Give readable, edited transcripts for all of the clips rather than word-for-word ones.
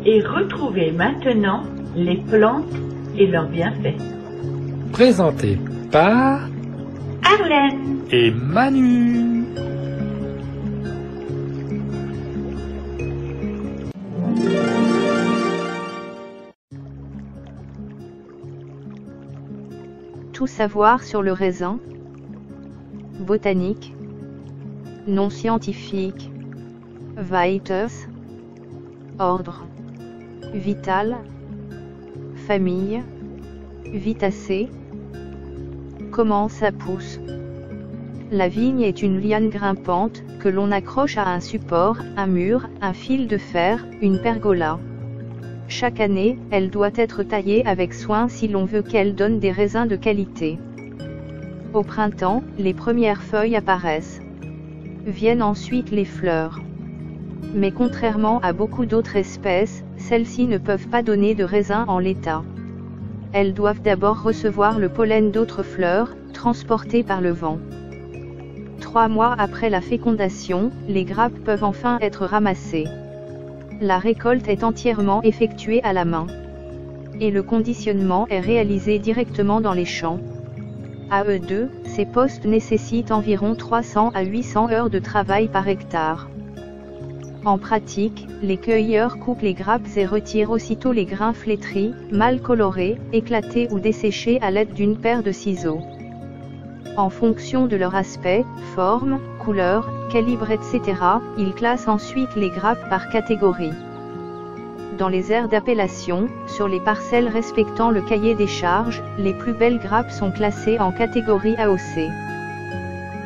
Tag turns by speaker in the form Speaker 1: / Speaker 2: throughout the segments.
Speaker 1: Et retrouvez maintenant les plantes et leurs bienfaits.
Speaker 2: Présenté par
Speaker 1: Arlène
Speaker 2: et Manu.
Speaker 3: Tout savoir sur le raisin. Botanique. Nom scientifique. Vitus. Ordre. Vital. Famille. Vitacées. Comment ça pousse? La vigne est une liane grimpante, que l'on accroche à un support, un mur, un fil de fer, une pergola. Chaque année, elle doit être taillée avec soin si l'on veut qu'elle donne des raisins de qualité. Au printemps, les premières feuilles apparaissent. Viennent ensuite les fleurs. Mais contrairement à beaucoup d'autres espèces, celles-ci ne peuvent pas donner de raisins en l'état. Elles doivent d'abord recevoir le pollen d'autres fleurs, transporté par le vent. 3 mois après la fécondation, les grappes peuvent enfin être ramassées. La récolte est entièrement effectuée à la main. Et le conditionnement est réalisé directement dans les champs. À eux deux, ces postes nécessitent environ 300 à 800 heures de travail par hectare. En pratique, les cueilleurs coupent les grappes et retirent aussitôt les grains flétris, mal colorés, éclatés ou desséchés à l'aide d'une paire de ciseaux. En fonction de leur aspect, forme, couleur, calibre etc., ils classent ensuite les grappes par catégorie. Dans les aires d'appellation, sur les parcelles respectant le cahier des charges, les plus belles grappes sont classées en catégorie AOC.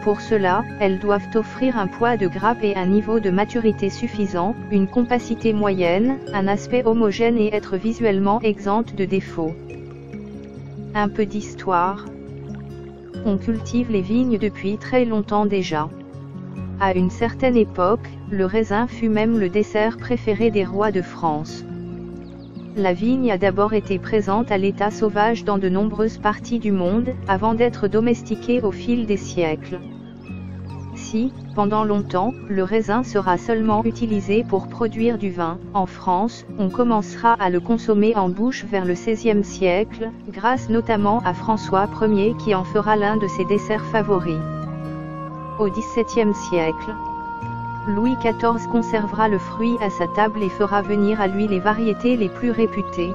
Speaker 3: Pour cela, elles doivent offrir un poids de grappe et un niveau de maturité suffisant, une compacité moyenne, un aspect homogène et être visuellement exemptes de défauts. Un peu d'histoire. On cultive les vignes depuis très longtemps déjà. À une certaine époque, le raisin fut même le dessert préféré des rois de France. La vigne a d'abord été présente à l'état sauvage dans de nombreuses parties du monde, avant d'être domestiquée au fil des siècles. Si, pendant longtemps, le raisin sera seulement utilisé pour produire du vin, en France, on commencera à le consommer en bouche vers le XVIe siècle, grâce notamment à François Ier qui en fera l'un de ses desserts favoris. Au XVIIe siècle, Louis XIV conservera le fruit à sa table et fera venir à lui les variétés les plus réputées.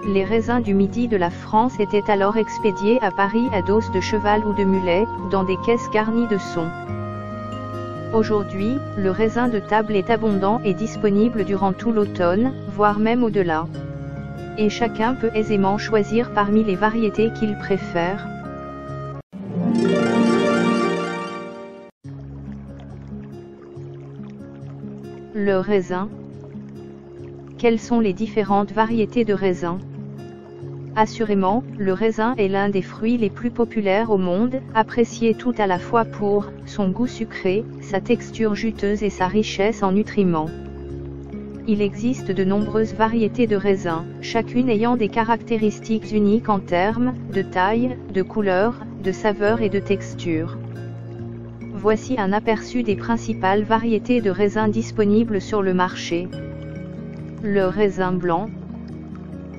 Speaker 3: Les raisins du midi de la France étaient alors expédiés à Paris à dose de cheval ou de mulet, dans des caisses garnies de son. Aujourd'hui, le raisin de table est abondant et disponible durant tout l'automne, voire même au-delà. Et chacun peut aisément choisir parmi les variétés qu'il préfère. Le raisin. Quelles sont les différentes variétés de raisin? Assurément, le raisin est l'un des fruits les plus populaires au monde, apprécié tout à la fois pour son goût sucré, sa texture juteuse et sa richesse en nutriments. Il existe de nombreuses variétés de raisins, chacune ayant des caractéristiques uniques en termes de taille, de couleur, de saveur et de texture. Voici un aperçu des principales variétés de raisins disponibles sur le marché. Le raisin blanc.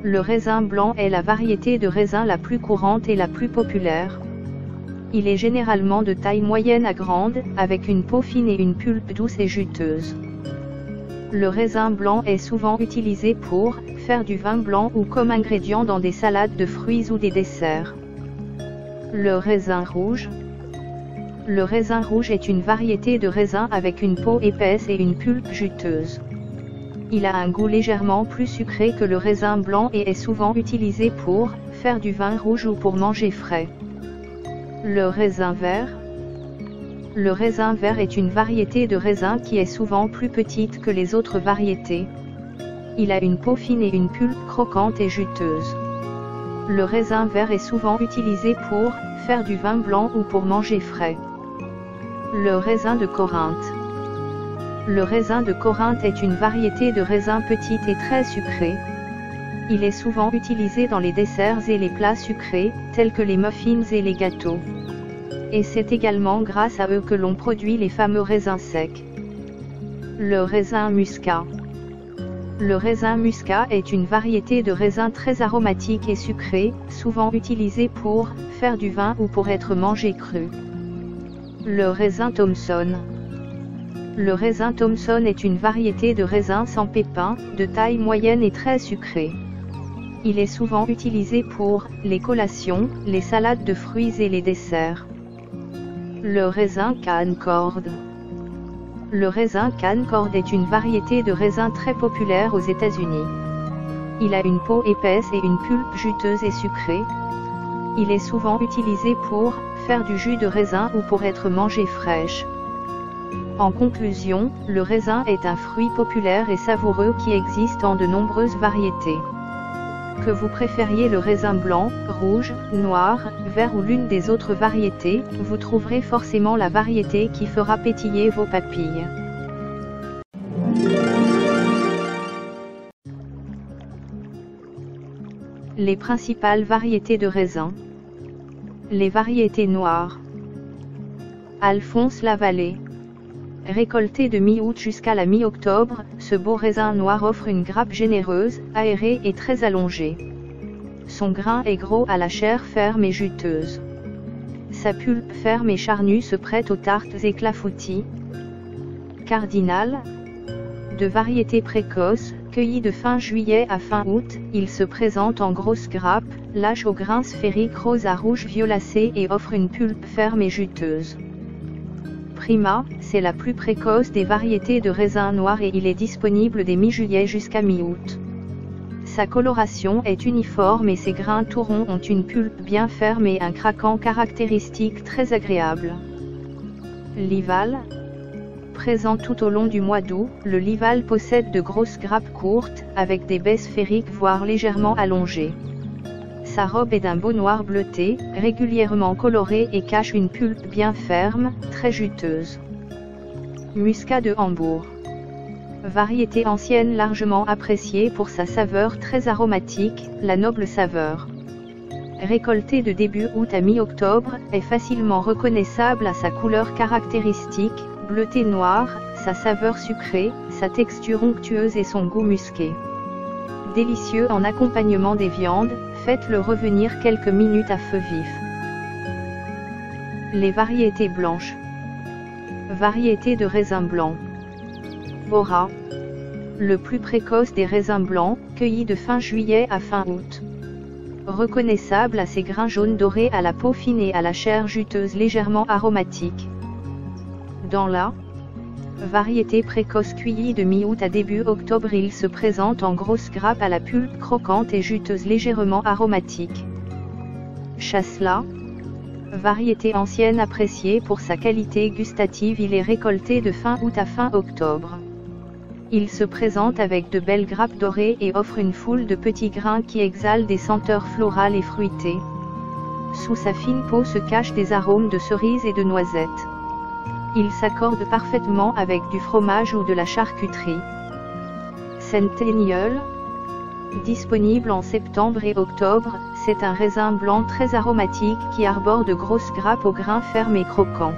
Speaker 3: Le raisin blanc est la variété de raisin la plus courante et la plus populaire. Il est généralement de taille moyenne à grande, avec une peau fine et une pulpe douce et juteuse. Le raisin blanc est souvent utilisé pour faire du vin blanc ou comme ingrédient dans des salades de fruits ou des desserts. Le raisin rouge. Le raisin rouge est une variété de raisin avec une peau épaisse et une pulpe juteuse. Il a un goût légèrement plus sucré que le raisin blanc et est souvent utilisé pour faire du vin rouge ou pour manger frais. Le raisin vert. Le raisin vert est une variété de raisin qui est souvent plus petite que les autres variétés. Il a une peau fine et une pulpe croquante et juteuse. Le raisin vert est souvent utilisé pour faire du vin blanc ou pour manger frais. Le raisin de Corinthe. Le raisin de Corinthe est une variété de raisin petite et très sucrée. Il est souvent utilisé dans les desserts et les plats sucrés, tels que les muffins et les gâteaux. et c'est également grâce à eux que l'on produit les fameux raisins secs. Le raisin muscat. Le raisin muscat est une variété de raisin très aromatique et sucré, souvent utilisé pour faire du vin ou pour être mangé cru. Le raisin Thomson. Le raisin Thomson est une variété de raisin sans pépins, de taille moyenne et très sucré. Il est souvent utilisé pour les collations, les salades de fruits et les desserts. Le raisin Cancord. Le raisin Cancord est une variété de raisin très populaire aux États-Unis. Il a une peau épaisse et une pulpe juteuse et sucrée. Il est souvent utilisé pour faire du jus de raisin ou pour être mangé fraîche. En conclusion, le raisin est un fruit populaire et savoureux qui existe en de nombreuses variétés. Que vous préfériez le raisin blanc, rouge, noir, vert ou l'une des autres variétés, vous trouverez forcément la variété qui fera pétiller vos papilles. Les principales variétés de raisins. Les variétés noires. Alphonse Lavallée. Récolté de mi-août jusqu'à la mi-octobre, ce beau raisin noir offre une grappe généreuse, aérée et très allongée. Son grain est gros à la chair ferme et juteuse. Sa pulpe ferme et charnue se prête aux tartes et clafoutis. Cardinal. De variété précoce, cueilli de fin juillet à fin août, il se présente en grosses grappes, lâche au grain sphérique rose à rouge violacé et offre une pulpe ferme et juteuse. Prima, c'est la plus précoce des variétés de raisin noir et il est disponible dès mi-juillet jusqu'à mi-août. Sa coloration est uniforme et ses grains tout ronds ont une pulpe bien ferme et un craquant caractéristique très agréable. Lival. Présent tout au long du mois d'août, le Lival possède de grosses grappes courtes, avec des baies sphériques voire légèrement allongées. Sa robe est d'un beau noir bleuté, régulièrement coloré et cache une pulpe bien ferme, très juteuse. Muscat de Hambourg. Variété ancienne largement appréciée pour sa saveur très aromatique, la noble saveur. Récolté de début août à mi-octobre, est facilement reconnaissable à sa couleur caractéristique, bleuté noir, sa saveur sucrée, sa texture onctueuse et son goût musqué. Délicieux en accompagnement des viandes, faites-le revenir quelques minutes à feu vif. Les variétés blanches. Variété de raisins blancs. Aura. Le plus précoce des raisins blancs, cueilli de fin juillet à fin août. Reconnaissable à ses grains jaunes dorés à la peau fine et à la chair juteuse légèrement aromatique. Dans la variété précoce cueillie de mi-août à début octobre, il se présente en grosses grappes à la pulpe croquante et juteuse légèrement aromatique. Chasselas. Variété ancienne appréciée pour sa qualité gustative, il est récolté de fin août à fin octobre. Il se présente avec de belles grappes dorées et offre une foule de petits grains qui exhalent des senteurs florales et fruitées. Sous sa fine peau se cachent des arômes de cerises et de noisettes. Il s'accorde parfaitement avec du fromage ou de la charcuterie. Centennial. Disponible en septembre et octobre, c'est un raisin blanc très aromatique qui arbore de grosses grappes aux grains fermes et croquants.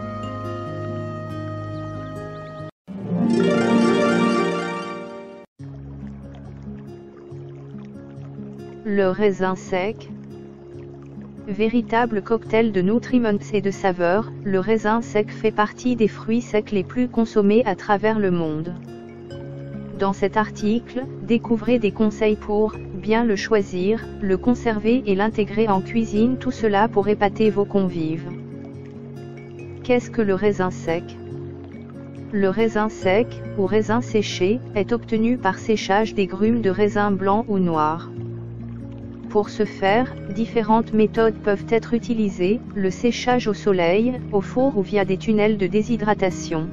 Speaker 3: Le raisin sec. Véritable cocktail de nutriments et de saveurs, le raisin sec fait partie des fruits secs les plus consommés à travers le monde. Dans cet article, découvrez des conseils pour bien le choisir, le conserver et l'intégrer en cuisine, tout cela pour épater vos convives. Qu'est-ce que le raisin sec ? Le raisin sec, ou raisin séché, est obtenu par séchage des grumes de raisin blanc ou noir. Pour ce faire, différentes méthodes peuvent être utilisées, le séchage au soleil, au four ou via des tunnels de déshydratation.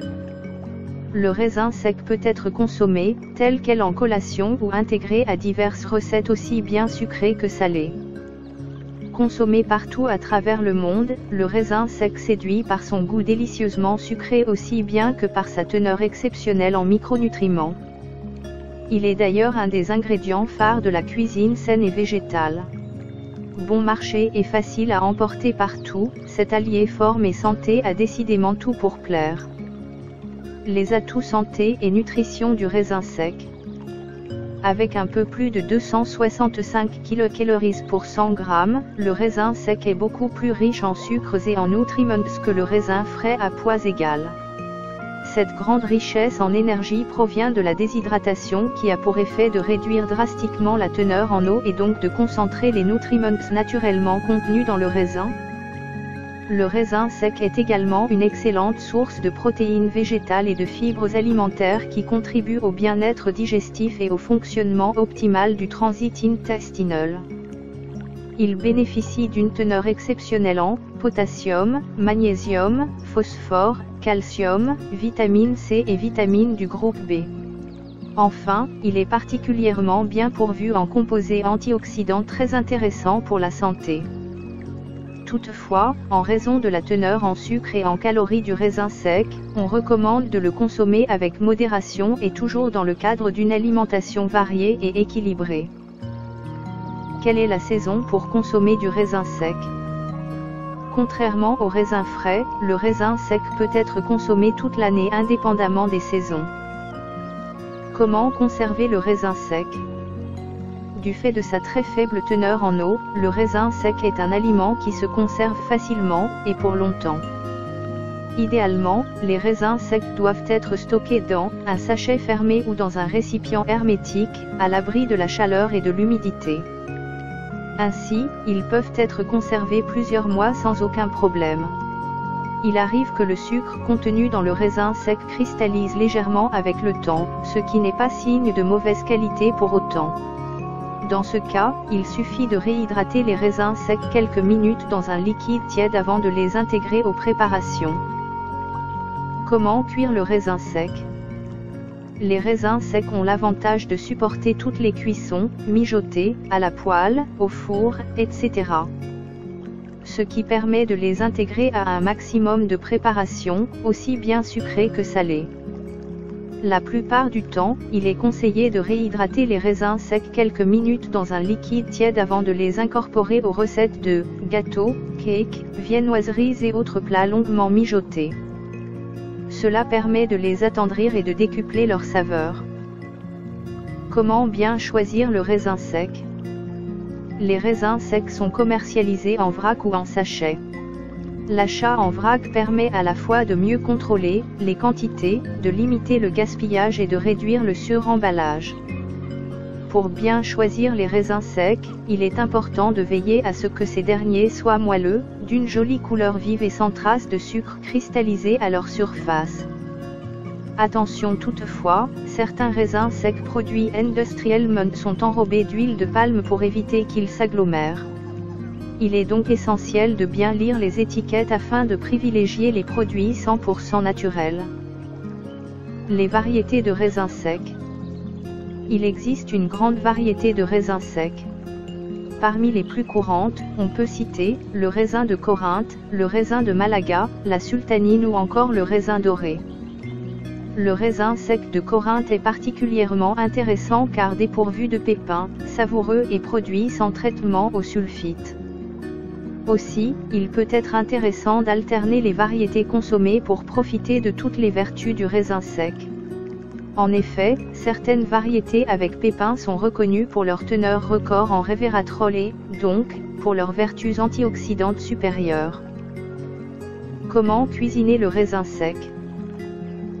Speaker 3: Le raisin sec peut être consommé, tel quel en collation ou intégré à diverses recettes aussi bien sucrées que salées. Consommé partout à travers le monde, le raisin sec séduit par son goût délicieusement sucré aussi bien que par sa teneur exceptionnelle en micronutriments. Il est d'ailleurs un des ingrédients phares de la cuisine saine et végétale. Bon marché et facile à emporter partout, cet allié forme et santé a décidément tout pour plaire. Les atouts santé et nutrition du raisin sec. Avec un peu plus de 265 kcal pour 100 g, le raisin sec est beaucoup plus riche en sucres et en nutriments que le raisin frais à poids égal. Cette grande richesse en énergie provient de la déshydratation qui a pour effet de réduire drastiquement la teneur en eau et donc de concentrer les nutriments naturellement contenus dans le raisin. Le raisin sec est également une excellente source de protéines végétales et de fibres alimentaires qui contribuent au bien-être digestif et au fonctionnement optimal du transit intestinal. Il bénéficie d'une teneur exceptionnelle en potassium, magnésium, phosphore, calcium, vitamine C et vitamines du groupe B. Enfin, il est particulièrement bien pourvu en composés antioxydants très intéressants pour la santé. Toutefois, en raison de la teneur en sucre et en calories du raisin sec, on recommande de le consommer avec modération et toujours dans le cadre d'une alimentation variée et équilibrée. Quelle est la saison pour consommer du raisin sec? Contrairement au raisin frais, le raisin sec peut être consommé toute l'année indépendamment des saisons. Comment conserver le raisin sec? Du fait de sa très faible teneur en eau, le raisin sec est un aliment qui se conserve facilement, et pour longtemps. Idéalement, les raisins secs doivent être stockés dans un sachet fermé ou dans un récipient hermétique, à l'abri de la chaleur et de l'humidité. Ainsi, ils peuvent être conservés plusieurs mois sans aucun problème. Il arrive que le sucre contenu dans le raisin sec cristallise légèrement avec le temps, ce qui n'est pas signe de mauvaise qualité pour autant. Dans ce cas, il suffit de réhydrater les raisins secs quelques minutes dans un liquide tiède avant de les intégrer aux préparations. Comment cuire le raisin sec? Les raisins secs ont l'avantage de supporter toutes les cuissons, mijoter, à la poêle, au four, etc. Ce qui permet de les intégrer à un maximum de préparations, aussi bien sucrées que salées. La plupart du temps, il est conseillé de réhydrater les raisins secs quelques minutes dans un liquide tiède avant de les incorporer aux recettes de gâteaux, cakes, viennoiseries et autres plats longuement mijotés. Cela permet de les attendrir et de décupler leur saveur. Comment bien choisir le raisin sec? Les raisins secs sont commercialisés en vrac ou en sachet. L'achat en vrac permet à la fois de mieux contrôler les quantités, de limiter le gaspillage et de réduire le suremballage. Pour bien choisir les raisins secs, il est important de veiller à ce que ces derniers soient moelleux, d'une jolie couleur vive et sans trace de sucre cristallisé à leur surface. Attention toutefois, certains raisins secs produits industriellement sont enrobés d'huile de palme pour éviter qu'ils s'agglomèrent. Il est donc essentiel de bien lire les étiquettes afin de privilégier les produits 100% naturels. Les variétés de raisins secs. Il existe une grande variété de raisins secs. Parmi les plus courantes, on peut citer le raisin de Corinthe, le raisin de Malaga, la sultanine ou encore le raisin doré. Le raisin sec de Corinthe est particulièrement intéressant car dépourvu de pépins, savoureux et produit sans traitement au sulfite. Aussi, il peut être intéressant d'alterner les variétés consommées pour profiter de toutes les vertus du raisin sec. En effet, certaines variétés avec pépins sont reconnues pour leur teneur record en resveratrol et, donc, pour leurs vertus antioxydantes supérieures. Comment cuisiner le raisin sec?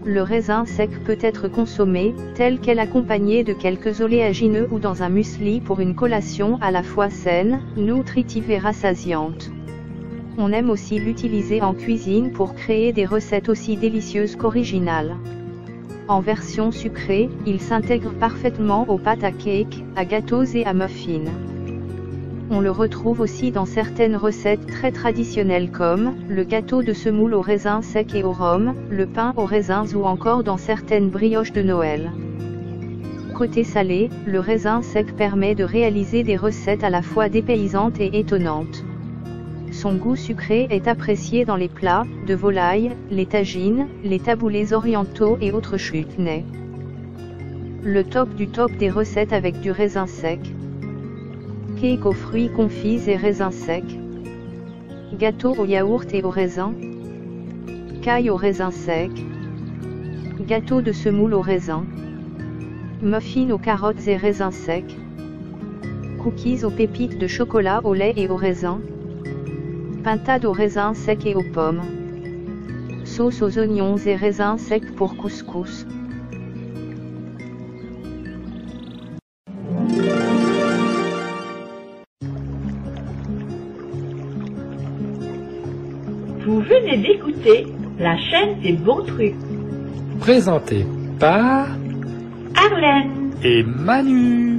Speaker 3: Le raisin sec peut être consommé, tel quel accompagné de quelques oléagineux ou dans un muesli pour une collation à la fois saine, nutritive et rassasiante. On aime aussi l'utiliser en cuisine pour créer des recettes aussi délicieuses qu'originales. En version sucrée, il s'intègre parfaitement aux pâtes à cake, à gâteaux et à muffins. On le retrouve aussi dans certaines recettes très traditionnelles comme le gâteau de semoule au raisin sec et au rhum, le pain aux raisins ou encore dans certaines brioches de Noël. Côté salé, le raisin sec permet de réaliser des recettes à la fois dépaysantes et étonnantes. Son goût sucré est apprécié dans les plats de volaille, les tagines, les taboulés orientaux et autres chutneys. Le top du top des recettes avec du raisin sec. cake aux fruits confits et raisins secs. Gâteau au yaourt et au raisin. Caille aux raisins secs. Gâteau de semoule au raisin. Muffins aux carottes et raisins secs. Cookies aux pépites de chocolat au lait et au raisin. Pintade aux raisins secs et aux pommes. Sauce aux oignons et raisins secs pour couscous.
Speaker 1: Vous venez d'écouter la chaîne des bons trucs.
Speaker 2: Présenté par
Speaker 1: Arlène.
Speaker 2: et Manu.